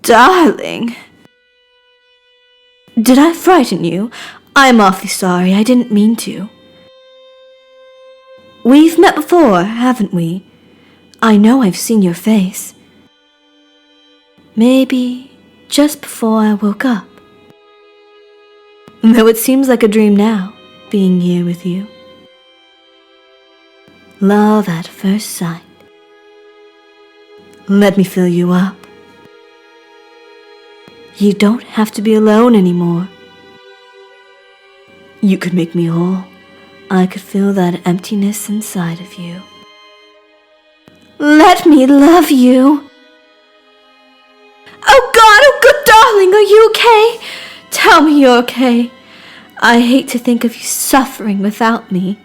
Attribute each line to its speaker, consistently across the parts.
Speaker 1: darling. Did I frighten you? I'm awfully sorry, I didn't mean to. We've met before, haven't we? I know I've seen your face. Maybe just before I woke up. Though it seems like a dream now, being here with you. Love at first sight. Let me fill you up. You don't have to be alone anymore. You could make me whole. I could feel that emptiness inside of you. Let me love you. Oh God, oh good darling, are you okay? Tell me you're okay. I hate to think of you suffering without me.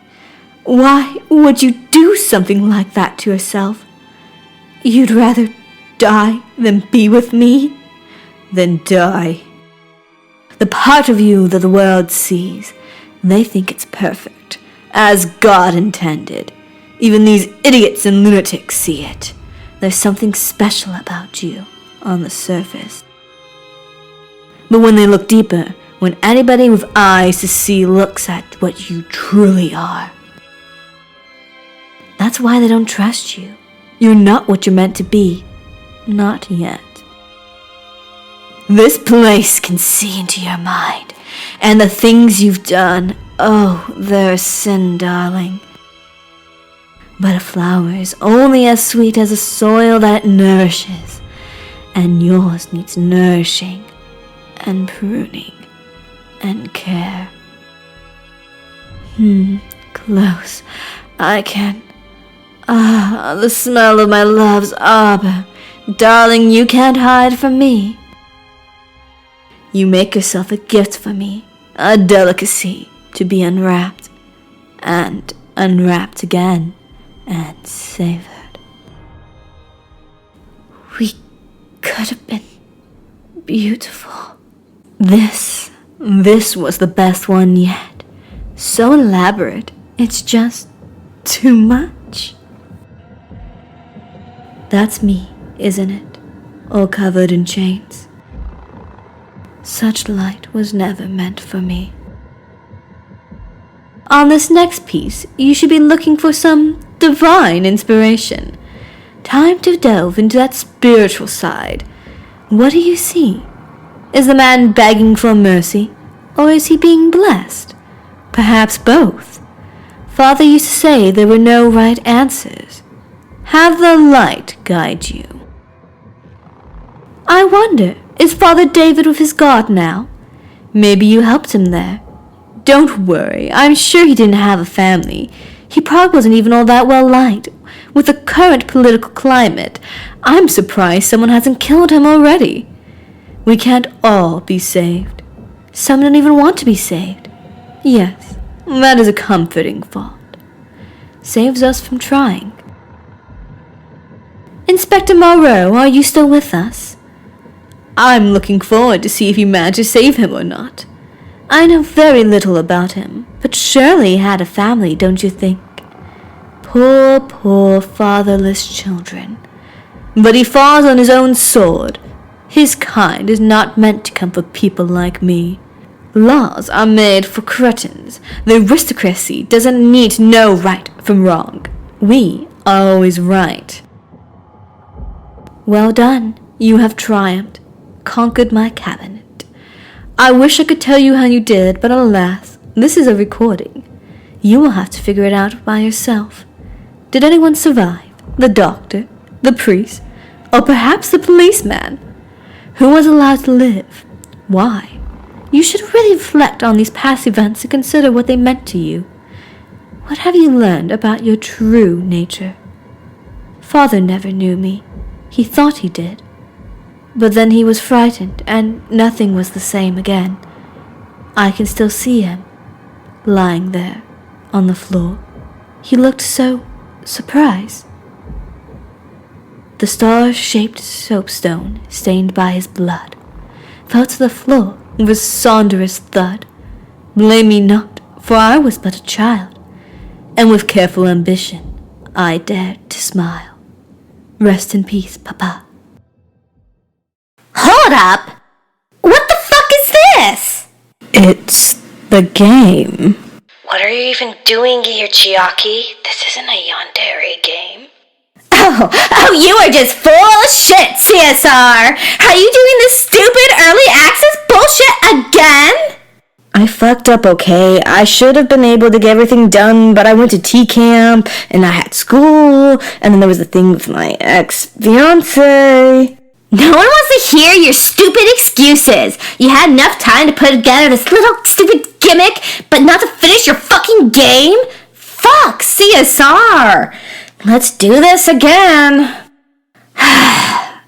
Speaker 1: Why would you do something like that to yourself? You'd rather die than be with me? Then die. The part of you that the world sees, they think it's perfect, as God intended. Even these idiots and lunatics see it. There's something special about you on the surface. But when they look deeper, when anybody with eyes to see looks at what you truly are, that's why they don't trust you. You're not what you're meant to be. Not yet. This place can see into your mind, and the things you've done, oh, they're sin, darling. But a flower is only as sweet as the soil that it nourishes, and yours needs nourishing, and pruning, and care. Close. I can. The smell of my love's arbor. Darling, you can't hide from me. You make yourself a gift for me, a delicacy to be unwrapped, and unwrapped again, and savored. We could have been beautiful. This was the best one yet. So elaborate, it's just too much. That's me, isn't it? All covered in chains. Such light was never meant for me. On this next piece, you should be looking for some divine inspiration. Time to delve into that spiritual side. What do you see? Is the man begging for mercy, or is he being blessed? Perhaps both. Father used to say there were no right answers. Have the light guide you. I wonder, is Father David with his God now? Maybe you helped him there. Don't worry, I'm sure he didn't have a family. He probably wasn't even all that well liked. With the current political climate, I'm surprised someone hasn't killed him already. We can't all be saved. Some don't even want to be saved. Yes, that is a comforting thought. Saves us from trying. Inspector Moreau, are you still with us? I'm looking forward to see if you manage to save him or not. I know very little about him, but surely he had a family, don't you think? Poor fatherless children. But he falls on his own sword. His kind is not meant to come for people like me. Laws are made for cretins. The aristocracy doesn't need to know right from wrong. We are always right. Well done. You have triumphed, conquered my cabinet. I wish I could tell you how you did, but alas, this is a recording. You will have to figure it out by yourself. Did anyone survive? The doctor? The priest? Or perhaps the policeman? Who was allowed to live? Why? You should really reflect on these past events and consider what they meant to you. What have you learned about your true nature? Father never knew me. He thought he did. But then he was frightened, and nothing was the same again. I can still see him, lying there, on the floor. He looked so surprised. The star-shaped soapstone, stained by his blood, fell to the floor with a sonorous thud. Blame me not, for I was but a child, and with careful ambition I dared to smile. Rest in peace, Papa. shut up! What the fuck is this?
Speaker 2: It's the game.
Speaker 3: What are you even doing here, Chiaki? This isn't a yandere game.
Speaker 1: Oh, you are just full of shit, C.S.R. Are you doing this stupid early access bullshit again?
Speaker 2: I fucked up, okay? I should have been able to get everything done, but I went to T camp, and I had school, and then there was the thing with my ex-fiance.
Speaker 1: No one wants to hear your stupid excuses. You had enough time to put together this little stupid gimmick, but not to finish your fucking game? Fuck, C.S.R. Let's do this again.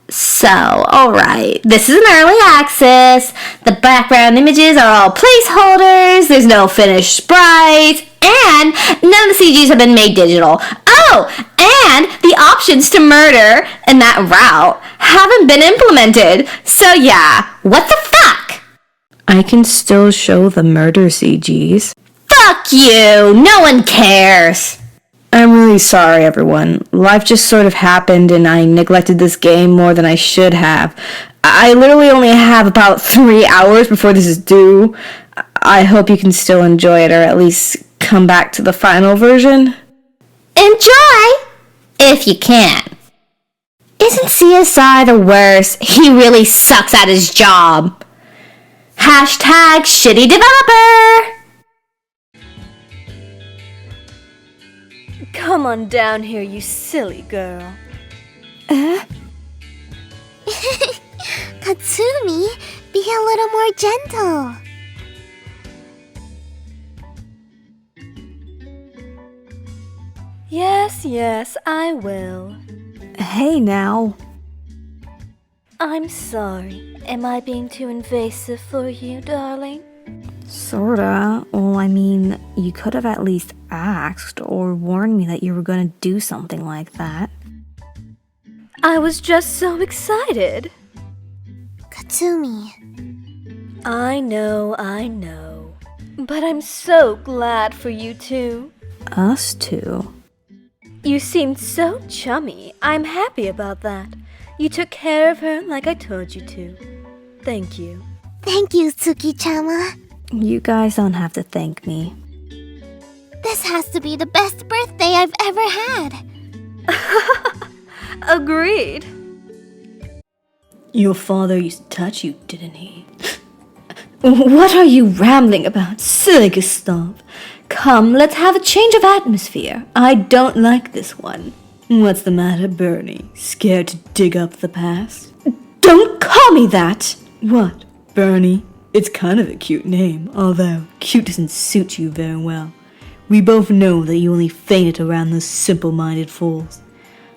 Speaker 1: So, alright, this is an early access. The background images are all placeholders. There's no finished sprites. And none of the CGs have been made digital. Oh, and the options to murder and that route haven't been implemented. So yeah, what the fuck?
Speaker 2: I can still show the murder CGs.
Speaker 1: Fuck you! No one cares!
Speaker 2: I'm really sorry, everyone. Life just sort of happened and I neglected this game more than I should have. I literally only have about 3 hours before this is due. I hope you can still enjoy it or at least come back to the final version.
Speaker 1: Enjoy! If you can. Isn't C.S.R. the worst? He really sucks at his job. Hashtag shitty developer!
Speaker 4: Come on down here, you silly girl.
Speaker 5: Katsumi, be a little more gentle.
Speaker 4: Yes, I will.
Speaker 2: Hey now.
Speaker 4: I'm sorry. Am I being too invasive for you, darling?
Speaker 2: Sorta. Well, I mean, you could have at least asked or warned me that you were gonna do something like that.
Speaker 4: I was just so excited.
Speaker 5: Katsumi.
Speaker 4: I know. But I'm so glad for you too.
Speaker 2: Us too.
Speaker 4: You seemed so chummy. I'm happy about that. You took care of her like I told you to. Thank you.
Speaker 5: Thank you, Tsuki-chama.
Speaker 2: You guys don't have to thank me.
Speaker 5: This has to be the best birthday I've ever had.
Speaker 4: Agreed.
Speaker 1: Your father used to touch you, didn't he? What are you rambling about, silly Gustav? Come, let's have a change of atmosphere. I don't like this one. What's the matter, Bernie? Scared to dig up the past? Don't call me that! What, Bernie? It's kind of a cute name, although cute doesn't suit you very well. We both know that you only fainted around those simple-minded fools.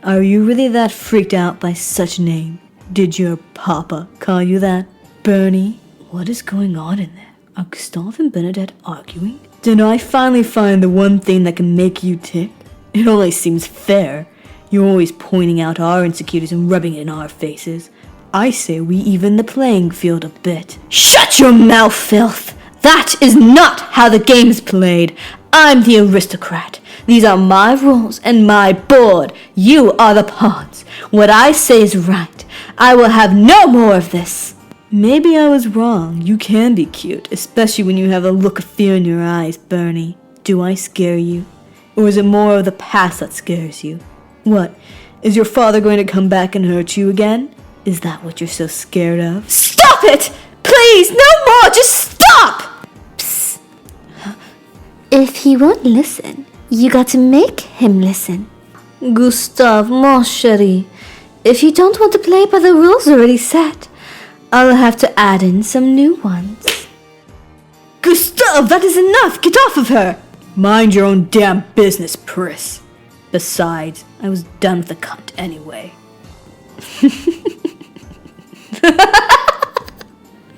Speaker 1: Are you really that freaked out by such a name? Did your papa call you that, Bernie? What is going on in there? Are Gustav and Bernadette arguing? Did I finally find the one thing that can make you tick? It only seems fair. You're always pointing out our insecurities and rubbing it in our faces. I say we even the playing field a bit. Shut your mouth, filth! That is not how the game's played. I'm the aristocrat. These are my rules and my board. You are the pawns. What I say is right. I will have no more of this. Maybe I was wrong. You can be cute, especially when you have a look of fear in your eyes, Bernie. Do I scare you? Or is it more of the past that scares you? What? Is your father going to come back and hurt you again? Is that what you're so scared of? Stop it! Please, no more! Just stop! Psst. If he won't listen, you got to make him listen. Gustave, mon chéri, if you don't want to play by the rules already set, I'll have to add in some new ones. Gustave, that is enough! Get off of her! Mind your own damn business, Pris. Besides, I was done with the cunt anyway.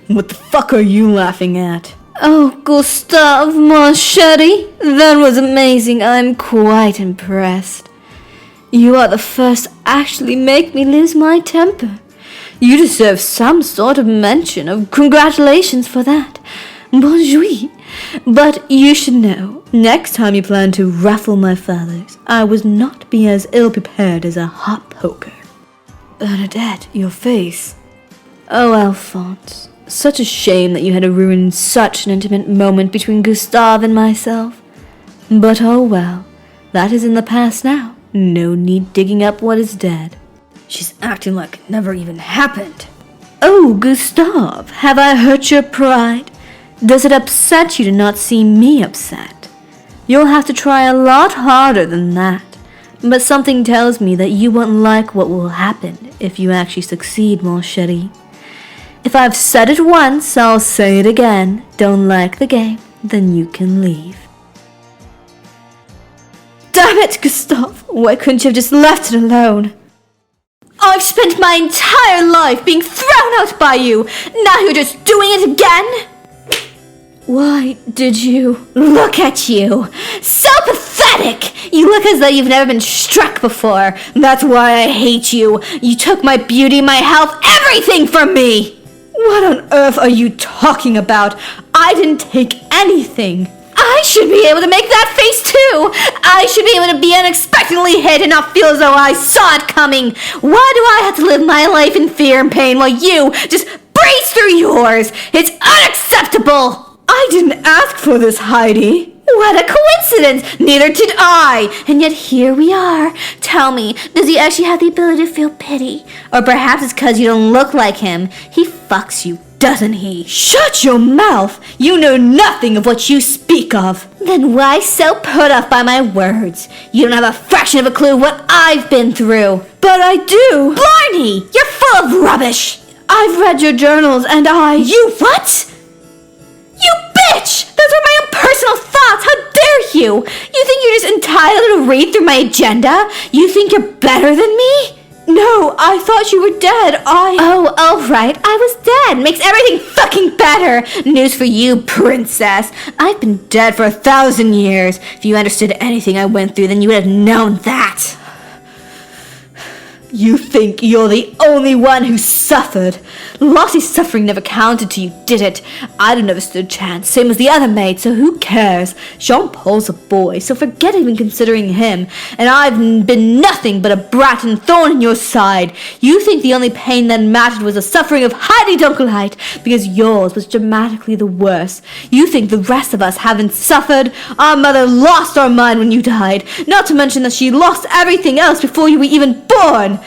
Speaker 1: What the fuck are you laughing at? Oh, Gustave, mon chéri, that was amazing. I'm quite impressed. You are the first to actually make me lose my temper. You deserve some sort of mention of congratulations for that. Bonjour. But you should know, next time you plan to ruffle my feathers, I would not be as ill-prepared as a hot poker. Bernadette, your face. Oh, Alphonse, such a shame that you had to ruin such an intimate moment between Gustave and myself. But oh well, that is in the past now. No need digging up what is dead.
Speaker 2: She's acting like it never even happened.
Speaker 1: Oh, Gustave, have I hurt your pride? Does it upset you to not see me upset? You'll have to try a lot harder than that. But something tells me that you won't like what will happen if you actually succeed, mon chéri. If I've said it once, I'll say it again. Don't like the game, then you can leave. Damn it, Gustave! Why couldn't you have just left it alone? I've spent my entire life being thrown out by you! Now you're just doing it again? Why did you? Look at you! So pathetic! You look as though you've never been struck before. That's why I hate you. You took my beauty, my health, everything from me! What on earth are you talking about? I didn't take anything. I should be able to make that face too. I should be able to be unexpectedly hit and not feel as though I saw it coming. Why do I have to live my life in fear and pain while you just breeze through yours? It's unacceptable. I didn't ask for this, Heidi. What a coincidence! Neither did I! And yet here we are. Tell me, does he actually have the ability to feel pity? Or perhaps it's because you don't look like him. He fucks you, doesn't he? Shut your mouth! You know nothing of what you speak of. Then why so put off by my words? You don't have a fraction of a clue what I've been through. But I do. Blarney! You're full of rubbish! I've read your journals and You what? You bitch! Those are my own personal thoughts! How dare you? You think you're just entitled to read through my agenda? You think you're better than me? No, I thought you were dead. Oh, all right. I was dead. Makes everything fucking better. News for you, princess. I've been dead for 1,000 years. If you understood anything I went through, then you would have known that. You think you're the only one who suffered. Lottie's suffering never counted to you, did it? I'd have never stood a chance, same as the other maid, so who cares? Jean-Paul's a boy, so forget even considering him. And I've been nothing but a brat and thorn in your side. You think the only pain that mattered was the suffering of Heidi Dunkelheit, because yours was dramatically the worst. You think the rest of us haven't suffered? Our mother lost our mind when you died, not to mention that she lost everything else before you were even born.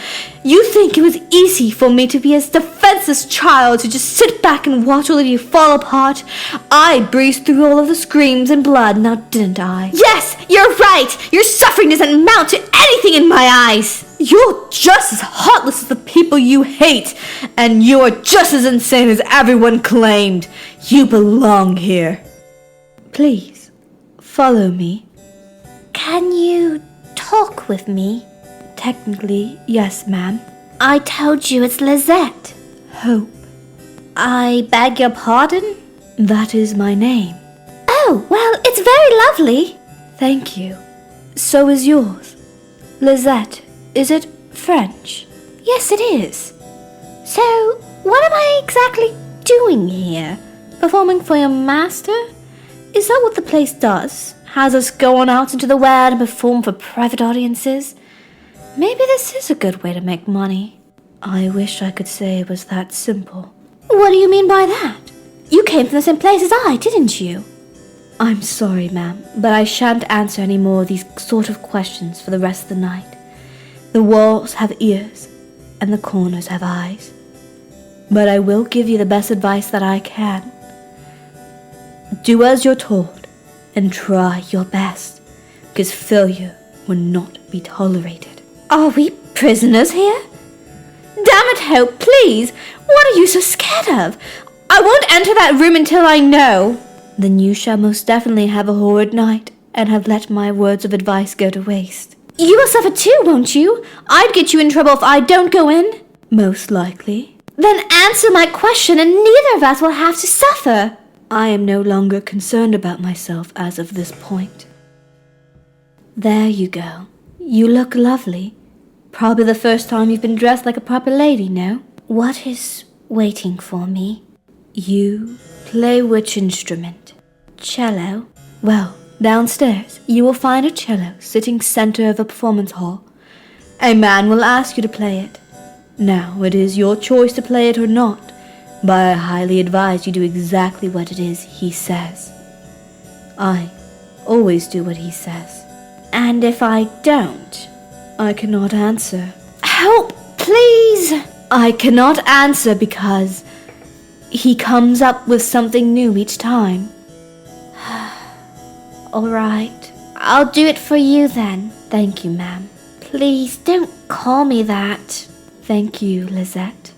Speaker 1: You think it was easy for me to be a defenseless child to just sit back and watch all of you fall apart? I breezed through all of the screams and blood, now didn't I? Yes, you're right! Your suffering doesn't amount to anything in my eyes! You're just as heartless as the people you hate, and you're just as insane as everyone claimed. You belong here. Please, follow me. Can you talk with me? Technically, yes, ma'am. I told you it's Lizette. Hope. I beg your pardon? That is my name. Oh, well, it's very lovely. Thank you. So is yours. Lizette, is it French? Yes, it is. So, what am I exactly doing here? Performing for your master? Is that what the place does? Has us go on out into the world and perform for private audiences? Maybe this is a good way to make money. I wish I could say it was that simple. What do you mean by that? You came from the same place as I, didn't you? I'm sorry, ma'am, but I shan't answer any more of these sort of questions for the rest of the night. The walls have ears, and the corners have eyes. But I will give you the best advice that I can. Do as you're told, and try your best, because failure will not be tolerated. Are we prisoners here? Damn it, Hope, please! What are you so scared of? I won't enter that room until I know. Then you shall most definitely have a horrid night, and have let my words of advice go to waste. You will suffer too, won't you? I'd get you in trouble if I don't go in. Most likely. Then answer my question, and neither of us will have to suffer. I am no longer concerned about myself as of this point. There you go. You look lovely. Probably the first time you've been dressed like a proper lady, no? What is waiting for me? You play which instrument? Cello? Well, downstairs you will find a cello sitting center of a performance hall. A man will ask you to play it. Now, it is your choice to play it or not, but I highly advise you do exactly what it is he says. I always do what he says. And if I don't, I cannot answer.
Speaker 5: Help, please!
Speaker 1: I cannot answer because he comes up with something new each time. All right.
Speaker 5: I'll do it for you then.
Speaker 1: Thank you, ma'am.
Speaker 5: Please don't call me that.
Speaker 1: Thank you, Lizette.